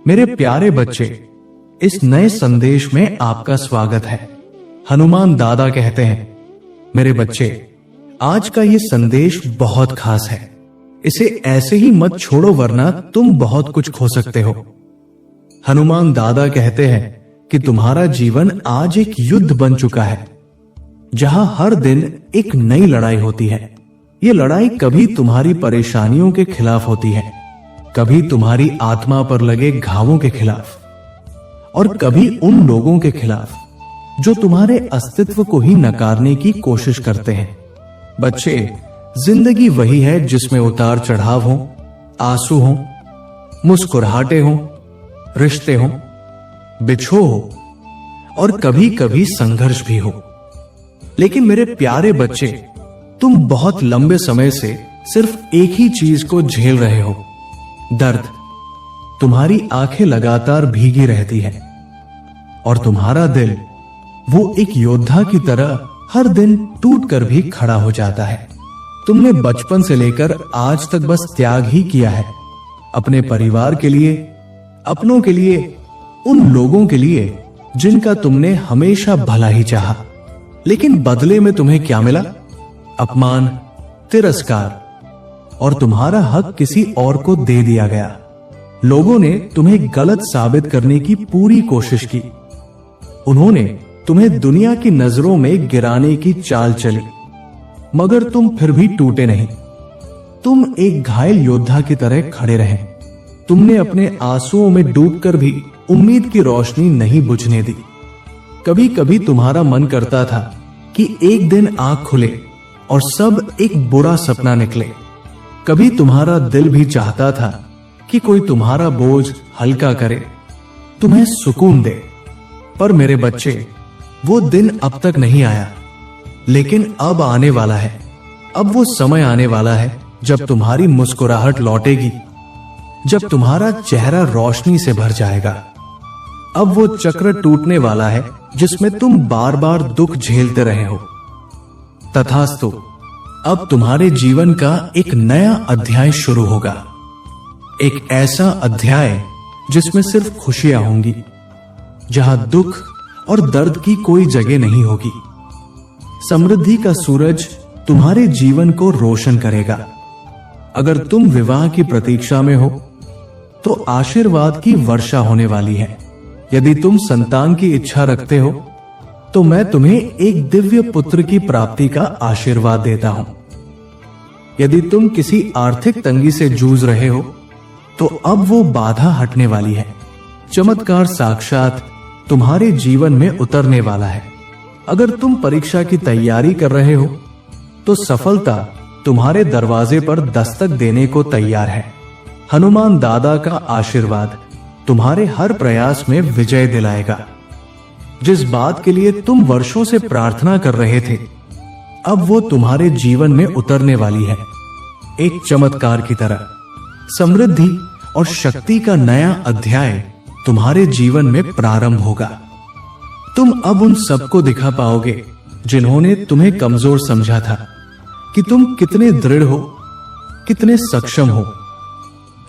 मेरे प्यारे बच्चे, इस नए संदेश में आपका स्वागत है। हनुमान दादा कहते हैं, मेरे बच्चे, आज का ये संदेश बहुत खास है। इसे ऐसे ही मत छोड़ो वरना तुम बहुत कुछ खो सकते हो। हनुमान दादा कहते हैं कि तुम्हारा जीवन आज एक युद्ध बन चुका है, जहां हर दिन एक नई लड़ाई होती है। ये लड़ाई कभी तुम्हारी परेशानियों के खिलाफ होती है, कभी तुम्हारी आत्मा पर लगे घावों के खिलाफ, और कभी उन लोगों के खिलाफ जो तुम्हारे अस्तित्व को ही नकारने की कोशिश करते हैं। बच्चे, जिंदगी वही है जिसमें उतार चढ़ाव हो, आंसू हो, मुस्कुराहटे हो, रिश्ते हो, बिछो हो और कभी कभी संघर्ष भी हो। लेकिन मेरे प्यारे बच्चे, तुम बहुत लंबे समय से सिर्फ एक ही चीज को झेल रहे हो, दर्द। तुम्हारी आंखें लगातार भीगी रहती है और तुम्हारा दिल वो एक योद्धा की तरह हर दिन टूट कर भी खड़ा हो जाता है। तुमने बचपन से लेकर आज तक बस त्याग ही किया है, अपने परिवार के लिए, अपनों के लिए, उन लोगों के लिए जिनका तुमने हमेशा भला ही चाहा। लेकिन बदले में तुम्हें क्या मिला? अपमान, तिरस्कार, और तुम्हारा हक किसी और को दे दिया गया। लोगों ने तुम्हें गलत साबित करने की पूरी कोशिश की। उन्होंने तुम्हें दुनिया की नजरों में गिराने की चाल चली, मगर तुम फिर भी टूटे नहीं। तुम एक घायल योद्धा की तरह खड़े रहे। तुमने अपने आंसुओं में डूबकर भी उम्मीद की रोशनी नहीं बुझने दी। कभी कभी तुम्हारा मन करता था कि एक दिन आंख खुले और सब एक बुरा सपना निकले। कभी तुम्हारा दिल भी चाहता था कि कोई तुम्हारा बोझ हल्का करे, तुम्हें सुकून दे। पर मेरे बच्चे, वो दिन अब तक नहीं आया, लेकिन अब आने वाला है। अब वो समय आने वाला है जब तुम्हारी मुस्कुराहट लौटेगी, जब तुम्हारा चेहरा रोशनी से भर जाएगा। अब वो चक्र टूटने वाला है जिसमें तुम बार बार दुख झेलते रहे हो। तथास्तु, अब तुम्हारे जीवन का एक नया अध्याय शुरू होगा। एक ऐसा अध्याय जिसमें सिर्फ खुशियां होंगी, जहां दुख और दर्द की कोई जगह नहीं होगी। समृद्धि का सूरज तुम्हारे जीवन को रोशन करेगा। अगर तुम विवाह की प्रतीक्षा में हो तो आशीर्वाद की वर्षा होने वाली है। यदि तुम संतान की इच्छा रखते हो तो मैं तुम्हें एक दिव्य पुत्र की प्राप्ति का आशीर्वाद देता हूं। यदि तुम किसी आर्थिक तंगी से जूझ रहे हो तो अब वो बाधा हटने वाली है। चमत्कार साक्षात तुम्हारे जीवन में उतरने वाला है। अगर तुम परीक्षा की तैयारी कर रहे हो तो सफलता तुम्हारे दरवाजे पर दस्तक देने को तैयार है। हनुमान दादा का आशीर्वाद तुम्हारे हर प्रयास में विजय दिलाएगा। जिस बात के लिए तुम वर्षों से प्रार्थना कर रहे थे, अब वो तुम्हारे जीवन में उतरने वाली है, एक चमत्कार की तरह। समृद्धि और शक्ति का नया अध्याय तुम्हारे जीवन में प्रारंभ होगा। तुम अब उन सबको दिखा पाओगे जिन्होंने तुम्हें कमजोर समझा था कि तुम कितने दृढ़ हो, कितने सक्षम हो।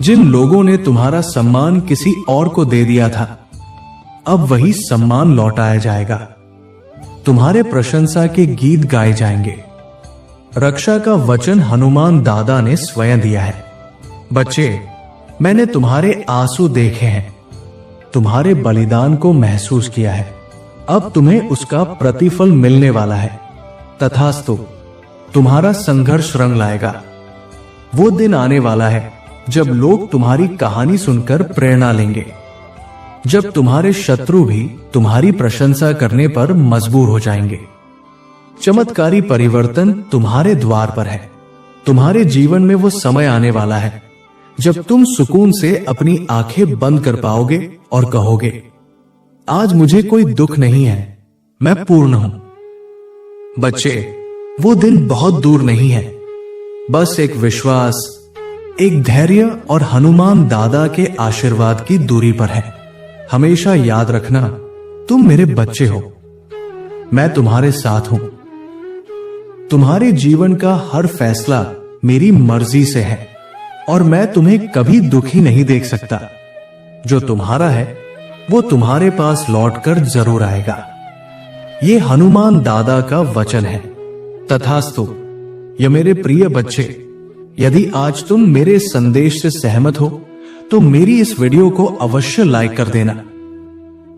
जिन लोगों ने तुम्हारा सम्मान किसी और को दे दिया था, अब वही सम्मान लौटाया जाएगा। तुम्हारे प्रशंसा के गीत गाए जाएंगे। रक्षा का वचन हनुमान दादा ने स्वयं दिया है। बच्चे, मैंने तुम्हारे आंसू देखे हैं, तुम्हारे बलिदान को महसूस किया है। अब तुम्हें उसका प्रतिफल मिलने वाला है। तथास्तु, तुम्हारा संघर्ष रंग लाएगा। वो दिन आने वाला है जब लोग तुम्हारी कहानी सुनकर प्रेरणा लेंगे, जब तुम्हारे शत्रु भी तुम्हारी प्रशंसा करने पर मजबूर हो जाएंगे। चमत्कारी परिवर्तन तुम्हारे द्वार पर है। तुम्हारे जीवन में वो समय आने वाला है जब तुम सुकून से अपनी आंखें बंद कर पाओगे और कहोगे, आज मुझे कोई दुख नहीं है, मैं पूर्ण हूं। बच्चे, वो दिन बहुत दूर नहीं है। बस एक विश्वास, एक धैर्य और हनुमान दादा के आशीर्वाद की दूरी पर है। हमेशा याद रखना, तुम मेरे बच्चे हो, मैं तुम्हारे साथ हूं। तुम्हारे जीवन का हर फैसला मेरी मर्जी से है और मैं तुम्हें कभी दुखी नहीं देख सकता। जो तुम्हारा है वो तुम्हारे पास लौटकर जरूर आएगा। ये हनुमान दादा का वचन है। तथास्तु। ये मेरे प्रिय बच्चे, यदि आज तुम मेरे संदेश से सहमत हो तो मेरी इस वीडियो को अवश्य लाइक कर देना।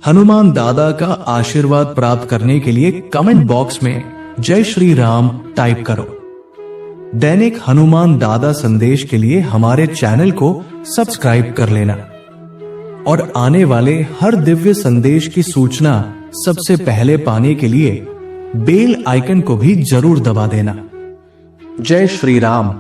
हनुमान दादा का आशीर्वाद प्राप्त करने के लिए कमेंट बॉक्स में जय श्री राम टाइप करो। दैनिक हनुमान दादा संदेश के लिए हमारे चैनल को सब्सक्राइब कर लेना और आने वाले हर दिव्य संदेश की सूचना सबसे पहले पाने के लिए बेल आइकन को भी जरूर दबा देना। जय श्री राम।